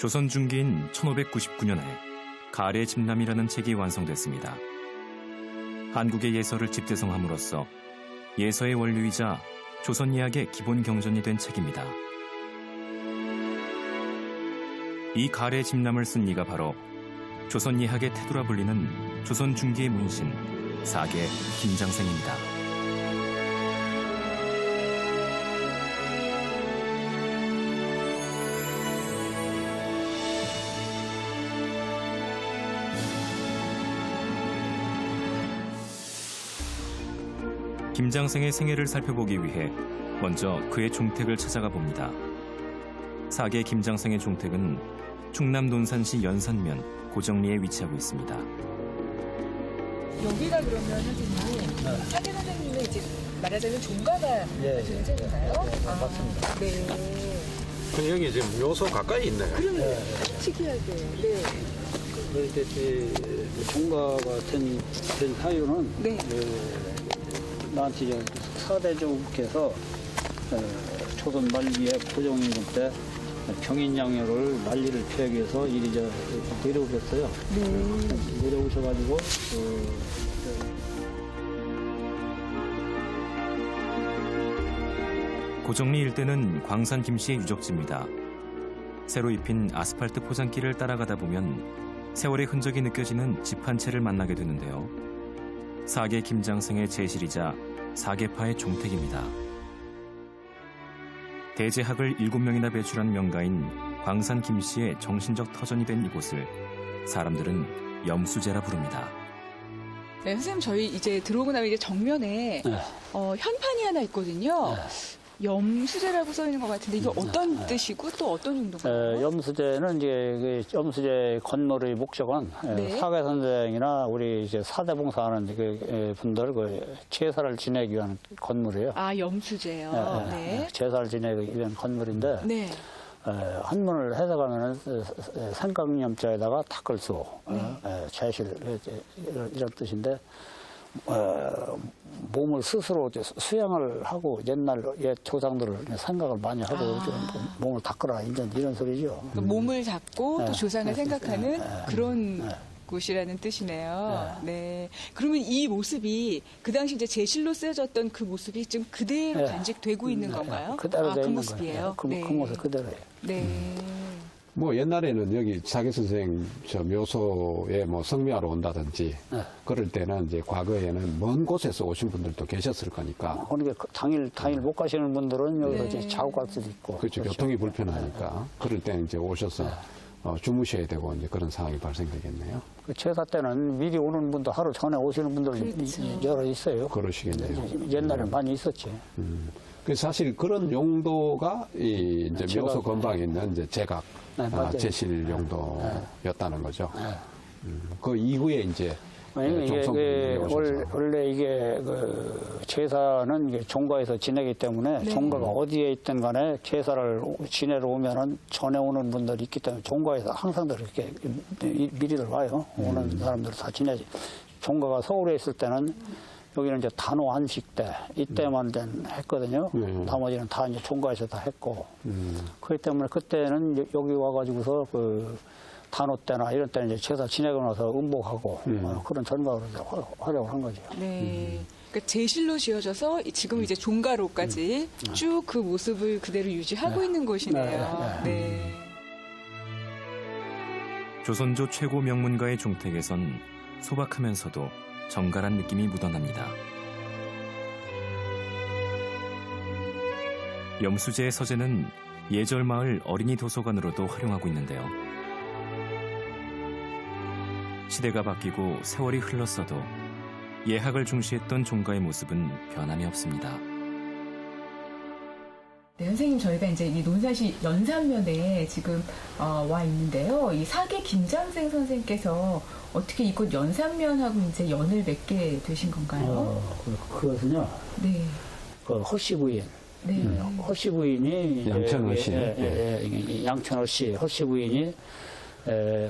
조선 중기인 1599년에 가래 집남이라는 책이 완성됐습니다. 한국의 예서를 집대성함으로써 예서의 원류이자 조선 예학의 기본 경전이 된 책입니다. 이 가래 집남을 쓴 이가 바로 조선 예학의 태도라 불리는 조선 중기의 문신 사계 김장생입니다. 김장생의 생애를 살펴보기 위해 먼저 그의 종택을 찾아가 봅니다. 사계 김장생의 종택은 충남 논산시 연산면 고정리에 위치하고 있습니다. 여기가 그러면 선생님, 사계 선생님은 이제 말하자면 종가가 되는 책인가요? 맞습니다. 네. 여기 지금 묘소 가까이 있네요. 그러면 특이하게. 네. 이렇게 종가가 된 사유는 네. 나한테 이제 사대주께서 조선 말기에 고종임금 때 병인양요를 난리를 피하기 위해서 이리 내려오셨어요. 네. 내려오셔가지고 고정리 일대는 광산 김씨의 유적지입니다. 새로 입힌 아스팔트 포장길을 따라가다 보면 세월의 흔적이 느껴지는 집 한 채를 만나게 되는데요. 사계 김장생의 제실이자 사계파의 종택입니다. 대제학을 7명이나 배출한 명가인 광산 김씨의 정신적 터전이 된 이곳을 사람들은 염수제라 부릅니다. 네, 선생님 저희 이제 들어오고 나면 이제 정면에 현판이 하나 있거든요. 염수제라고 써 있는 것 같은데 이게 어떤 뜻이고 또 어떤 용도인가요? 염수제는 이제 그 염수제 건물의 목적은 네. 사계 선생이나 우리 이제 사대봉사하는 그 분들 그 제사를 지내기 위한 건물이에요. 아, 염수제요. 네. 제사를 지내기 위한 건물인데 네. 한문을 해석하면은 삼각염자에다가 탁글수 제실 이런 뜻인데 몸을 스스로 수양을 하고 옛날 옛 조상들을 생각을 많이 하고 좀 몸을 닦으라 이런 소리죠. 그러니까 몸을 닦고 또 조상을 생각하는 그런 네. 곳이라는 뜻이네요. 네. 그러면 이 모습이 그 당시 이제 제실로 쓰여졌던 그 모습이 지금 그대로 간직되고 있는 건가요? 그대로 아, 돼 그 있는 모습이에요. 거예요. 그 모습 그대로예요. 네. 뭐 옛날에는 여기 사계 선생 저 묘소에 뭐 성묘하러 온다든지 그럴 때는 이제 과거에는 먼 곳에서 오신 분들도 계셨을 거니까. 그러니까 당일 못 가시는 분들은 여기서 이제 자고 갈 수도 있고. 그렇죠. 교통이 불편하니까. 그럴 때는 이제 오셔서 주무셔야 되고 이제 그런 상황이 발생되겠네요. 그 제사 때는 미리 오는 분도 하루 전에 오시는 분들 여러 있어요. 그러시겠네요. 옛날에 많이 있었지. 그 사실 그런 용도가 이 이제 제각. 묘소 건방에 있는 이제 제각, 맞아요. 제실 용도였다는 거죠. 그 이후에 이제 이게 종성분들이 오셔서. 원래 이게 그 제사는 이게 종가에서 지내기 때문에 종가가 어디에 있든 간에 제사를 지내러 오면은 전에 오는 분들이 있기 때문에 종가에서 항상 이렇게 미리들 와요. 오는 사람들 다 지내지. 종가가 서울에 있을 때는 여기는 이제 단오 안식 때 이때만 했거든요. 나머지는 다 이제 종가에서 다 했고. 그렇기 때문에 그때는 여기 와가지고서 그 단오 때나 이런 때는 이제 제사 지내고 나서 음복하고 그런 전각으로 활용을 한 거죠. 네. 그러니까 제실로 지어져서 지금 이제 종가로까지 쭉 그 모습을 그대로 유지하고 있는 곳이네요. 네. 조선조 최고 명문가의 종택에선 소박하면서도 정갈한 느낌이 묻어납니다. 염수제의 서재는 예절마을 어린이 도서관으로도 활용하고 있는데요. 시대가 바뀌고 세월이 흘렀어도 예학을 중시했던 종가의 모습은 변함이 없습니다. 네, 선생님 저희가 이제 이 논산시 연산면에 지금 와 있는데요. 이 사계 김장생 선생님께서 어떻게 이곳 연산면하고 이제 연을 맺게 되신 건가요? 그것은요. 네. 그 허씨 부인. 네. 허씨 부인이 양천허 씨. 양천허 씨 허씨 부인이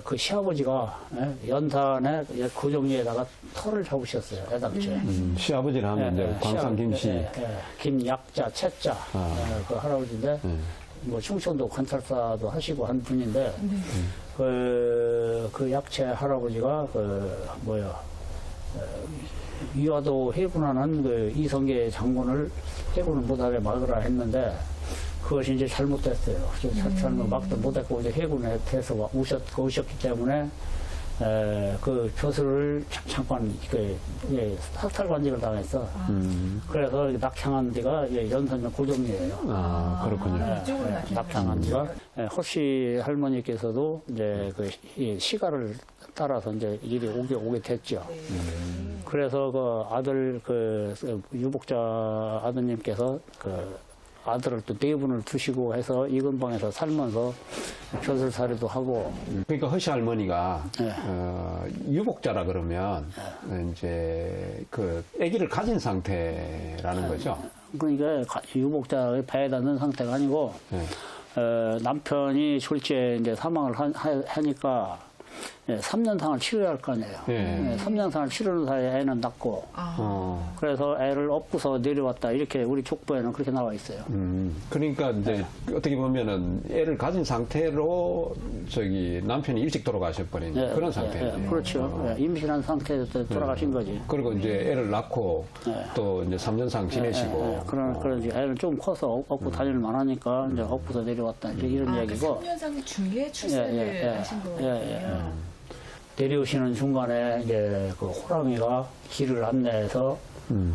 그 시아버지가 연산에 고정리에다가 터를 잡으셨어요. 애당초에. 시아버지를 하면 이제 광산 김씨. 김약자, 채자 그 할아버지인데 뭐 충청도 관찰사도 하시고 한 분인데 네. 그 약체 할아버지가 위화도 해군하는 그 이성계 장군을 해군을 못하게 막으라 했는데 그것이 이제 잘못됐어요. 잘못 막도 못했고 이제 해군에 대해서 오셨기 때문에 그 벼슬을 잠깐 사탈관직을 당했어. 그래서 낙향한 데가 연산면 고정리예요. 아, 그렇군요. 이쪽으로 낙향한 데가 허씨 할머니께서도 이제 이 시가를 따라서 이제 일이 오게 됐죠. 그래서 그 아들 유복자 아드님께서 아들을 또 네 분을 두시고 해서 이 근방에서 살면서 벼슬살이도 하고. 그러니까 허씨 할머니가 네. 유복자라 그러면 이제 그 아기를 가진 상태라는 거죠. 그러니까 유복자의 배에 닿는 상태가 아니고 네. 남편이 졸지에 이제 사망을 하니까 3년상을 치러야 할 거 아니에요. 네. 3년상을 치르는 사이에 애는 낳고 그래서 애를 업고서 내려왔다 이렇게 우리 족보에는 그렇게 나와 있어요. 그러니까 이제 어떻게 보면은 애를 가진 상태로 남편이 일찍 돌아가셔버린 그런 상태예요. 그렇죠. 임신한 상태에서 돌아가신 거지. 그리고 이제 애를 낳고 또 이제 3년상 지내시고. 그런 이제 애를 좀 커서 업고 다닐 만하니까 이제 업고서 내려왔다 이런 얘기고. 3년상 중에 출산을 하신 거예요. 내려오시는 중간에 이제 그 호랑이가 길을 안내해서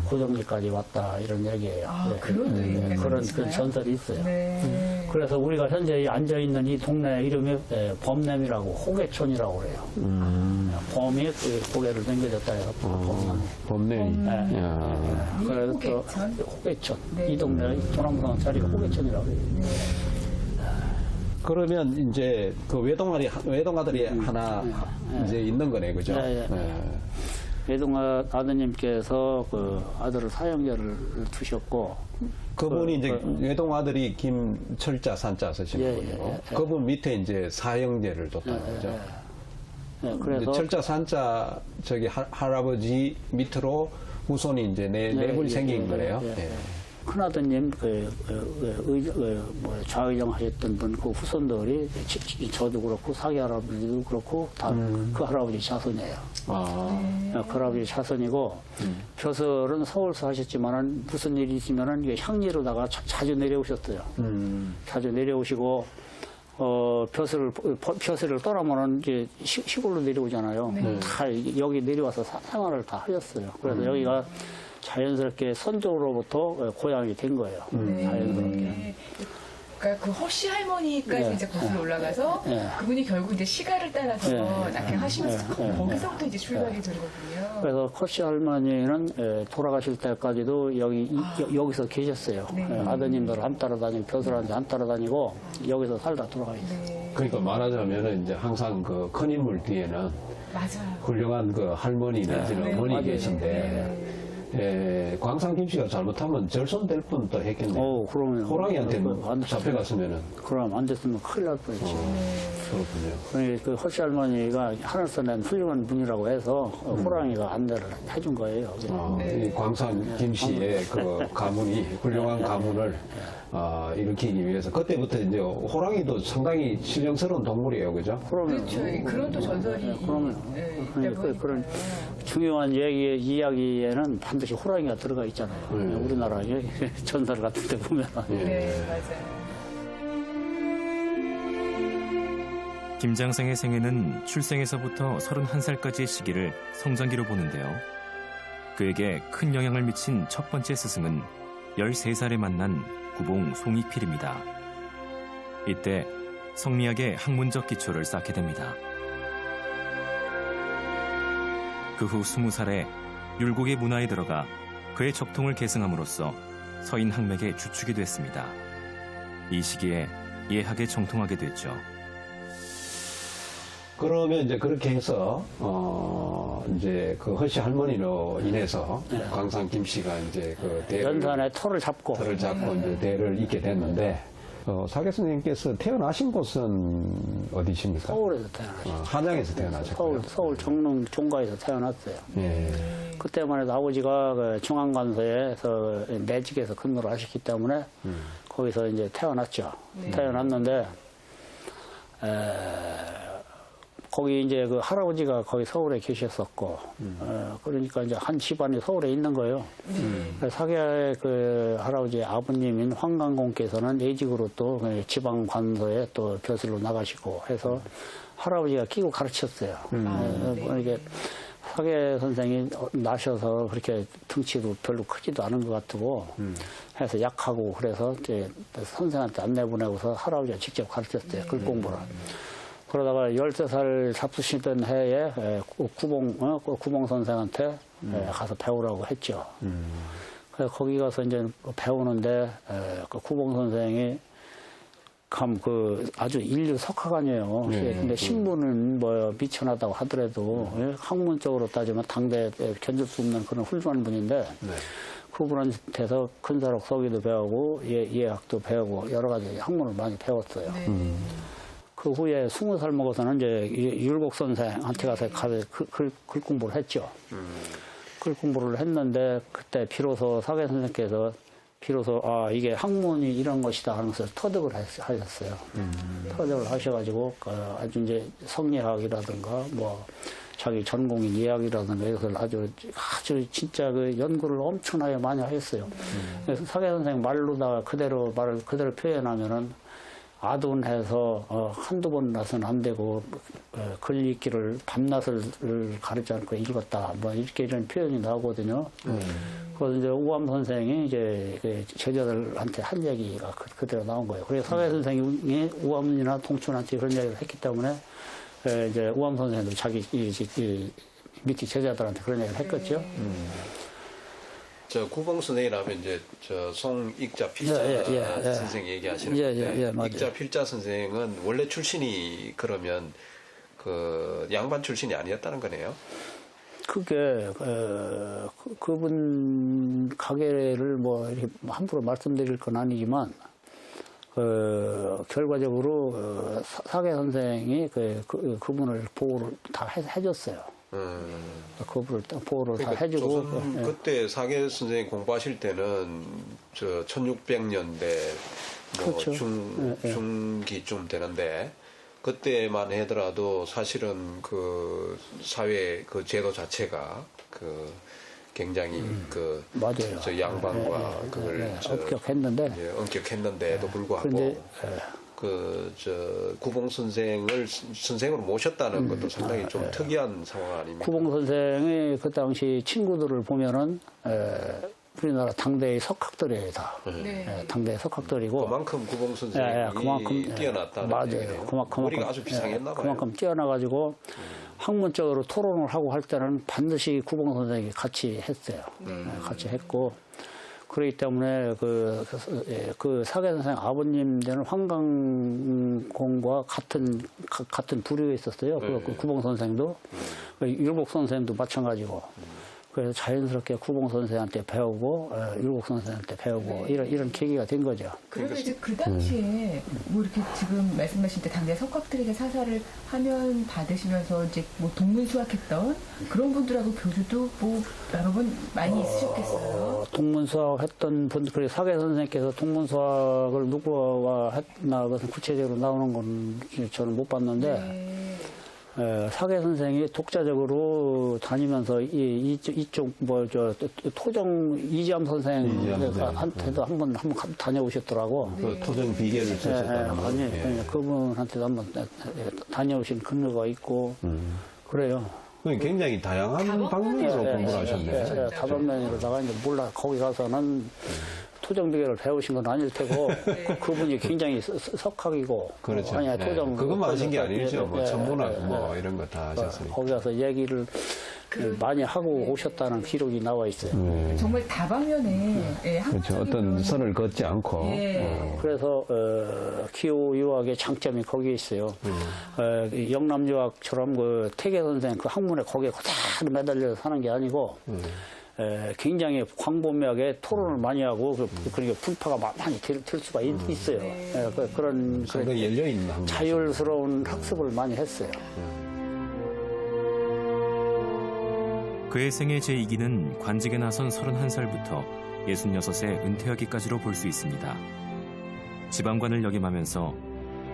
고정리까지 왔다 이런 얘기예요. 그런 얘기가 그런 있어요? 그 전설이 있어요. 네. 그래서 우리가 현재 앉아 있는 이 동네 이름이 범냄이라고 호계촌이라고 그래요. 범이 그 고개를 넘겨졌다 해서 범내이. 그래서 호계촌? 호계촌. 네. 이 동네 조남성 자리가 호계촌이라고 해요. 그러면 이제 그 외동아들이 하나 이제 있는 거네, 그죠? 네, 외동아 아드님께서 그 아들을 사형제를 두셨고 그분이 이제 외동아들이 김철자 산자 쓰신 분이고 그분 밑에 이제 사형제를 뒀다는 거죠. 그래서 철자 산자 할아버지 밑으로 후손이 이제 네 분이 생긴 거네요. 큰아드님 좌의정 하셨던 분 그 후손들이 저도 그렇고 사기 할아버지도 그렇고 다 그 할아버지 자손이에요. 그 할아버지 자손이고 벼슬은 서울서 하셨지만은 무슨 일이 있으면은 이게 향리로다가 자주 내려오셨어요. 자주 내려오시고 벼슬을 떠나면은 이제 시골로 내려오잖아요. 다 여기 내려와서 생활을 다 하셨어요. 그래서 여기가 자연스럽게 선조로부터 고향이 된 거예요. 자연스럽게. 그러니까 그 허씨 할머니까지 이제 거슬러 올라가서 그분이 결국 이제 시가를 따라서 낙향하시면서 거기서부터 이제 출발이 되는 거군요. 그래서 허씨 할머니는 돌아가실 때까지도 여기서 계셨어요. 아드님들 안 따라다니고 벼슬한테 안 따라다니고 여기서 살다 돌아가셨어요. 그러니까 말하자면은 이제 항상 그 큰 인물 뒤에는 맞아요. 훌륭한 그 할머니 내지는 어머니 계신데 광산 김씨가 잘못하면 절손될 뻔도 했겠네요. 그러면 호랑이한테 잡혀갔으면은. 그럼 안 됐으면 큰일 날 뻔했지. 그렇군요. 그 허씨 할머니가 하늘서 낸 훌륭한 분이라고 해서 호랑이가 안내를 해준 거예요. 이 광산 김씨의 그 가문이 훌륭한 가문을 일으키기 위해서 그때부터 이제 호랑이도 상당히 신령스러운 동물이에요, 그죠? 그렇죠. 그런 또 전설이 그런 중요한 이야기에는 반드시 호랑이가 들어가 있잖아요. 우리나라의 전설 같은 데 보면. 네, 맞아요. 김장생의 생애는 출생에서부터 31살까지의 시기를 성장기로 보는데요. 그에게 큰 영향을 미친 첫 번째 스승은 13살에 만난 구봉 송익필입니다. 이때 성미학의 학문적 기초를 쌓게 됩니다. 그 후 20살에 율곡의 문화에 들어가 그의 적통을 계승함으로써 서인 학맥의 주축이 됐습니다. 이 시기에 예학에 정통하게 됐죠. 그러면 이제 그렇게 해서 이제 그 허씨 할머니로 인해서 광산 김씨가 이제 그 연산의 터를 잡고 이제 대를 잇게 됐는데 사계 선생님께서 태어나신 곳은 어디십니까? 서울에서 태어나셨어요. 한양에서 태어나셨고요. 서울 정릉 종가에서 태어났어요. 예. 그때만 해도 아버지가 그 중앙관서에서 내직에서 근무를 하셨기 때문에 거기서 이제 태어났죠. 네. 태어났는데 거기 이제 그 할아버지가 거기 서울에 계셨었고, 그러니까 이제 한 집안이 서울에 있는 거예요. 그래서 사계의 그 할아버지 아버님인 황강공께서는 예직으로 또 지방 관서에 또 교수로 나가시고 해서 할아버지가 끼고 가르쳤어요. 네. 이게 사계 선생이 나셔서 그렇게 등치도 별로 크지도 않은 것 같고 해서 약하고 그래서 이제 선생한테 안내 보내고서 할아버지가 직접 가르쳤어요. 글공부를. 그러다가 13살 잡수시던 해에 구봉 선생한테 가서 배우라고 했죠. 그래서 거기 가서 이제 배우는데 그 구봉 선생이 아주 인류 석학아니에요. 근데 신문은 뭐 미천하다고 하더라도 학문적으로 따지면 당대에 견딜 수 없는 그런 훌륭한 분인데 그분한테서 근사록 서기도 배우고 예학도 배우고 여러 가지 학문을 많이 배웠어요. 네. 그 후에 20살 먹어서는 이제 율곡 선생한테 가서 글 공부를 했죠. 글 공부를 했는데 그때 비로소 사계 선생께서 비로소 이게 학문이 이런 것이다 하면서 터득을 하셨어요. 터득을 하셔가지고 아주 이제 성리학이라든가 뭐 자기 전공인 예학이라든가 이것을 아주 진짜 그 연구를 엄청나게 많이 하셨어요. 그래서 사계 선생 말로다가 말을 그대로 표현하면은 아둔해서 한두 번 나서는 안 되고 글 읽기를 밤낮을 가르지 않고 읽었다 뭐 이렇게 이런 표현이 나오거든요. 그래서 이제 우암 선생이 이제 제자들한테 한 얘기가 그대로 나온 거예요. 그래서 사계 선생이 우암이나 동춘한테 그런 얘기를 했기 때문에 이제 우암 선생도 자기 밑에 제자들한테 그런 얘기를 했겠죠. 저 구봉 선생이라면 이제 저 송익자 필자 선생 얘기하시는데 맞아요. 익자 필자 선생은 원래 출신이 그러면 그 양반 출신이 아니었다는 거네요. 그게 그분 가게를 뭐 이렇게 함부로 말씀드릴 건 아니지만 결과적으로 사계 선생이 그분을 보호를 다 해줬어요. 그분을 보호를 그러니까 다 해주고 그때 사계 선생이 공부하실 때는 저 1600년대 뭐 그렇죠. 중기쯤 되는데 그때만 하더라도 사실은 그 사회 그 제도 자체가 그 굉장히 그 맞아요. 저 양반과 그걸 엄격했는데 엄격했는데도 불구하고 근데 저 구봉 선생을 선생으로 모셨다는 것도 상당히 좀 특이한 상황 아닙니까? 구봉 선생이 그 당시 친구들을 보면은 우리나라 당대의 석학들이에요 다. 네. 당대의 석학들이고 그만큼 구봉 선생이 그만큼 뛰어났다는 맞아요. 얘기네요. 그만큼 머리가 아주 비상했나 봐요. 그만큼 뛰어나가지고 학문적으로 토론을 하고 할 때는 반드시 구봉 선생이 같이 했어요. 같이 했고 그렇기 때문에 그 사계 선생 아버님 되는 황강공과 같은 부류에 있었어요. 그 구봉 선생도 율곡 선생도 마찬가지고. 그래서 자연스럽게 구봉 선생한테 배우고 율곡 선생한테 배우고 이런 계기가 된 거죠. 그러면 이제 그 당시에 뭐 이렇게 지금 말씀하신 때 당대 석학들에게 사사를 하면 받으시면서 이제 뭐 동문수학했던 그런 분들하고 교류도 뭐 여러 번 많이 있으셨겠어요. 동문수학 했던 분들, 그리고 사계 선생님께서 동문수학을 누구와 했나 그것은 구체적으로 나오는 건 저는 못 봤는데 네. 사계 선생이 독자적으로 다니면서 이쪽 토정 이지암 선생한테도 한번 다녀오셨더라고. 그 토정 비계를 쓰셨다는 거. 그분한테도 한번 다녀오신 근거가 있고 그래요. 굉장히 다양한 방면에서 공부를 하셨네요. 다방면으로다가 이제 몰라 거기 가서는 토정비계를 배우신 건 아닐 테고 그분이 굉장히 석학이고 그렇죠. 토정 그것만 하신 게 아니죠. 뭐 천문학 뭐 이런 거 다 하셨으니까. 거기 가서 얘기를 많이 하고 오셨다는 기록이 나와 있어요. 정말 다방면에 그렇죠. 어떤 선을 긋지 않고. 그래서 기호 유학의 장점이 거기에 있어요. 영남 유학처럼 그 태계 선생 그 학문에 거기에 그대로 매달려 사는 게 아니고 굉장히 광범위하게 토론을 많이 하고 그러니까 분파가 많이 될 수가 있어요. 그런 상당히 열려있는 학문. 자율스러운 학습을 많이 했어요. 그의 생애 제2기는 관직에 나선 31살부터 66세 은퇴하기까지로 볼 수 있습니다. 지방관을 역임하면서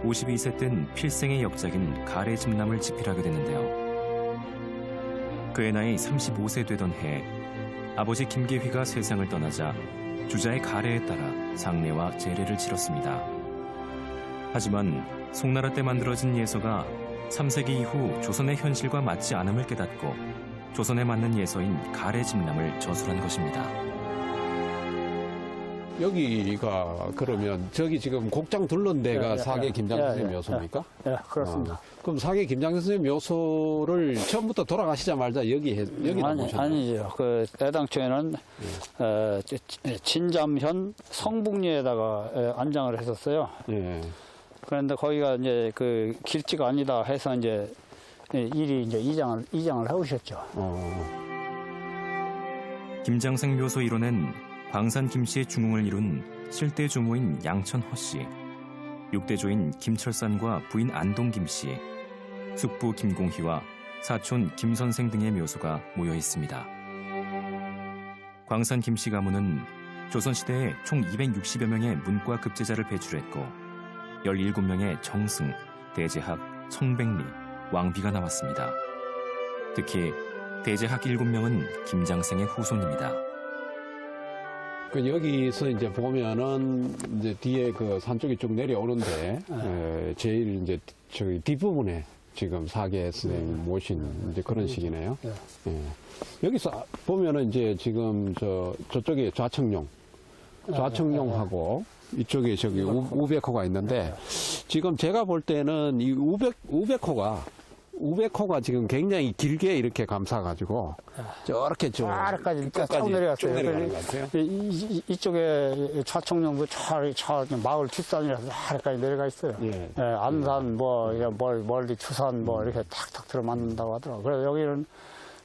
52세 땐 필생의 역작인 가래 집남을 집필하게 되는데요. 그의 나이 35세 되던 해에 아버지 김계휘가 세상을 떠나자 주자의 가래에 따라 장례와 제례를 치렀습니다. 하지만 송나라 때 만들어진 예서가 3세기 이후 조선의 현실과 맞지 않음을 깨닫고 조선에 맞는 예서인 가래 집남을 저술한 것입니다. 여기가 그러면 저기 지금 곡장 둘른 데가 사계 김장 선생님 묘소입니까? 예, 그렇습니다. 그럼 사계 김장 선생님 묘소를 처음부터 돌아가시자마자 여기다 모셨나요? 아니죠. 그 애당초에는 진잠현 성북리에다가 안장을 했었어요. 예. 그런데 거기가 이제 그 길지가 아니다 해서 이제 일이 이제 이장을 해오셨죠. 김장생 묘소 일원엔 광산 김씨의 중흥을 이룬 7대 조모인 양천 허씨, 6대조인 김철산과 부인 안동 김씨, 숙부 김공희와 사촌 김선생 등의 묘소가 모여 있습니다. 광산 김씨 가문은 조선시대에 총 260여 명의 문과 급제자를 배출했고 17명의 정승, 대제학, 청백리, 왕비가 나왔습니다. 특히 대제학 7명은 김장생의 후손입니다. 그 여기서 이제 보면은 이제 뒤에 그 산 쪽이 쭉 내려오는데 제일 이제 저기 뒷부분에 지금 사계 선생님 모신 이제 그런 식이네요. 예. 여기서 보면은 이제 지금 저쪽에 좌청룡하고 이쪽에 저기 우백호가 있는데 지금 제가 볼 때는 이 우백호가 지금 굉장히 길게 이렇게 감싸가지고 저렇게 아래까지 쭉 내려갔어요. 내려가는 것 같아요. 이쪽에 좌청룡도 마을 뒷산이라서 아래까지 내려가 있어요. 예. 예, 안산 멀리 추산 이렇게 탁탁 들어맞는다고 하더라고요. 그래서 여기는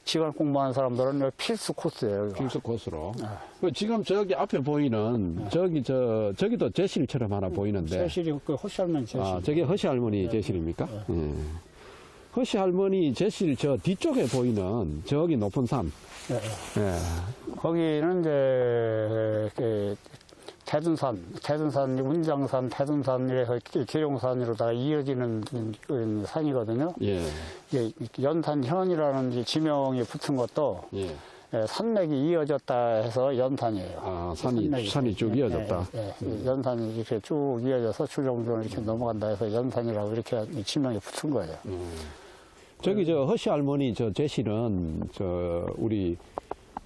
지관 공부하는 사람들은 여기 필수 코스예요. 여기가. 필수 코스로. 지금 저기 앞에 보이는 저기도 제실처럼 하나 보이는데. 제실이 그 허씨 할머니 제실. 저게 허씨 할머니 제실입니까? 예. 허씨 할머니 제실 저 뒤쪽에 보이는 저기 높은 산. 예. 거기는 이제 그 대둔산, 운장산, 대둔산에서 계룡산으로다가 이어지는 그 산이거든요. 예. 이게 연산현이라는 이제 지명이 붙은 것도 예. 산맥이 이어졌다 해서 연산이에요. 아, 산이 쭉 이어졌다. 연산이 이렇게 쭉 이어져서 출정전을 이렇게 넘어간다 해서 연산이라고 이렇게 지명이 붙은 거예요. 저기 저 허씨 할머니 저 제실은 우리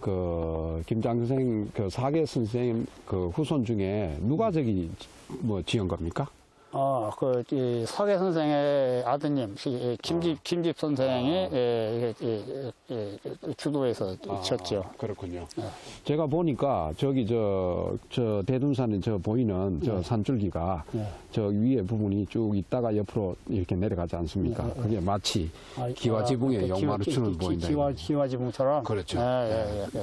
그 김장생 그 사계 선생님 그 후손 중에 누가 저기 뭐 지은 겁니까? 이 사계 선생의 아드님 김집 선생이 주도해서 쳤죠. 그렇군요. 제가 보니까 저기 저 대둔산에 저 보이는 저 산줄기가 저 위에 부분이 쭉 있다가 옆으로 이렇게 내려가지 않습니까? 그게 마치 기와지붕의 용마루춤을 보인다. 기와지붕처럼. 그렇죠.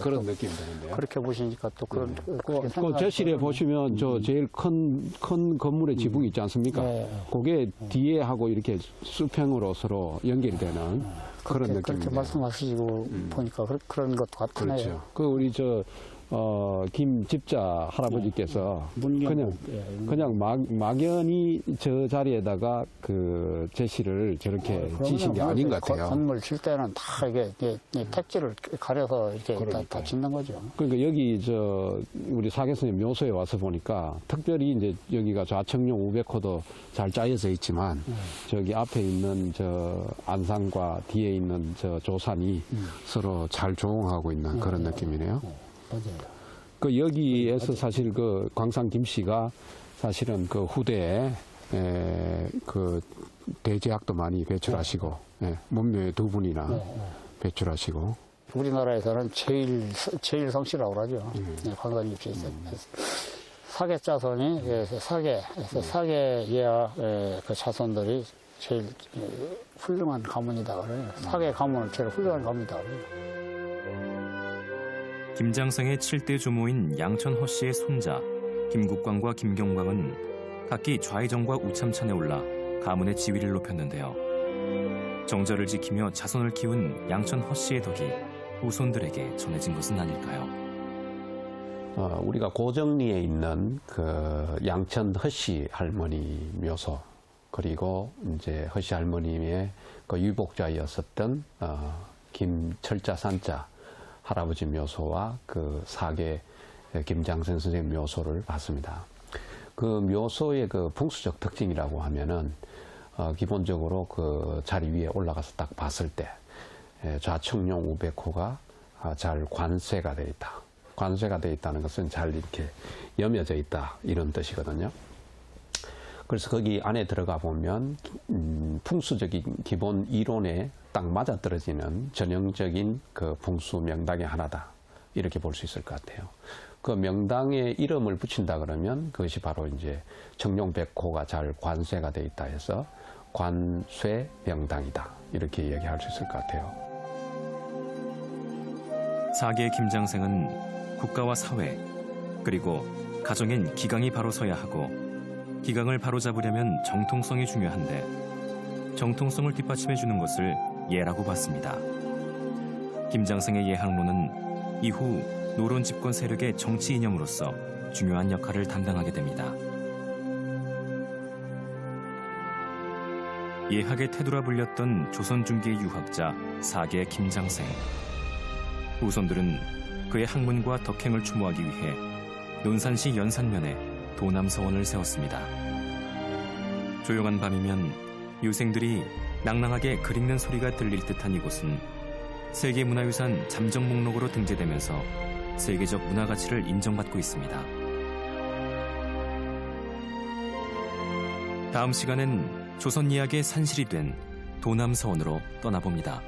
그런 느낌이 드는데요. 그렇게 보시니까 또 그런. 그 제실에 보시면 저 제일 큰 건물의 지붕이 있지 않습니까? 그게 뒤에 하고 이렇게 수평으로 서로 연결되는 그런 느낌입니다. 그렇게 말씀하시고 보니까 그런 것 같네요. 그렇죠. 그 우리 김 집자 할아버지께서 그냥 막연히 저 자리에다가 그 제시를 저렇게 지신 게 아닌 것 같아요. 건물 질 때는 다 이게 택지를 가려서 이렇게 다 짓는 거죠. 그러니까 여기 우리 사계 선생님 묘소에 와서 보니까 특별히 이제 여기가 좌청룡 우백호도 잘 짜여져 있지만 저기 앞에 있는 저 안산과 뒤에 있는 저 조산이 서로 잘 조응하고 있는 그런 느낌이네요. 맞아요. 그 여기에서 사실 그 광산 김 씨가 사실은 그 후대에 그 대제학도 많이 배출하시고 문묘에 2분이나 배출하시고 우리나라에서는 제일 성씨라고 그러죠. 광산 김 씨. 사계 자손이 사계 예하 그 자손들이 제일 훌륭한 가문이다 그래요. 사계 가문은 제일 훌륭한 가문이다 그래요. 김장생의 7대 조모인 양천 허씨의 손자 김국광과 김경광은 각기 좌의정과 우참천에 올라 가문의 지위를 높였는데요. 정절을 지키며 자손을 키운 양천 허씨의 덕이 후손들에게 전해진 것은 아닐까요? 우리가 고정리에 있는 그 양천 허씨 할머니 묘소, 그리고 이제 허씨 할머니의 그 유복자였었던 김철자 산자 할아버지 묘소와 그 사계 김장생 선생님 묘소를 봤습니다. 그 묘소의 그 풍수적 특징이라고 하면은 기본적으로 그 자리 위에 올라가서 딱 봤을 때 좌측룡 우백호가 잘 관쇄가 되어 있다. 관쇄가 되어 있다는 것은 잘 이렇게 여며져 있다, 이런 뜻이거든요. 그래서 거기 안에 들어가 보면 풍수적인 기본 이론에 딱 맞아떨어지는 전형적인 그 풍수 명당의 하나다, 이렇게 볼 수 있을 것 같아요. 그 명당에 이름을 붙인다 그러면 그것이 바로 이제 청룡백호가 잘 관쇄가 되어 있다 해서 관쇄 명당이다, 이렇게 이야기할 수 있을 것 같아요. 사계 김장생은 국가와 사회, 그리고 가정엔 기강이 바로 서야 하고, 기강을 바로 잡으려면 정통성이 중요한데 정통성을 뒷받침해 주는 것을 예라고 봤습니다. 김장생의 예학론은 이후 노론 집권 세력의 정치 이념으로서 중요한 역할을 담당하게 됩니다. 예학의 태두라 불렸던 조선 중기의 유학자 사계 김장생. 후손들은 그의 학문과 덕행을 추모하기 위해 논산시 연산면에 도남서원을 세웠습니다. 조용한 밤이면 유생들이 낭낭하게 글 읽는 소리가 들릴 듯한 이곳은 세계문화유산 잠정 목록으로 등재되면서 세계적 문화 가치를 인정받고 있습니다. 다음 시간엔 조선 이야기의 산실이 된 도남서원으로 떠나봅니다.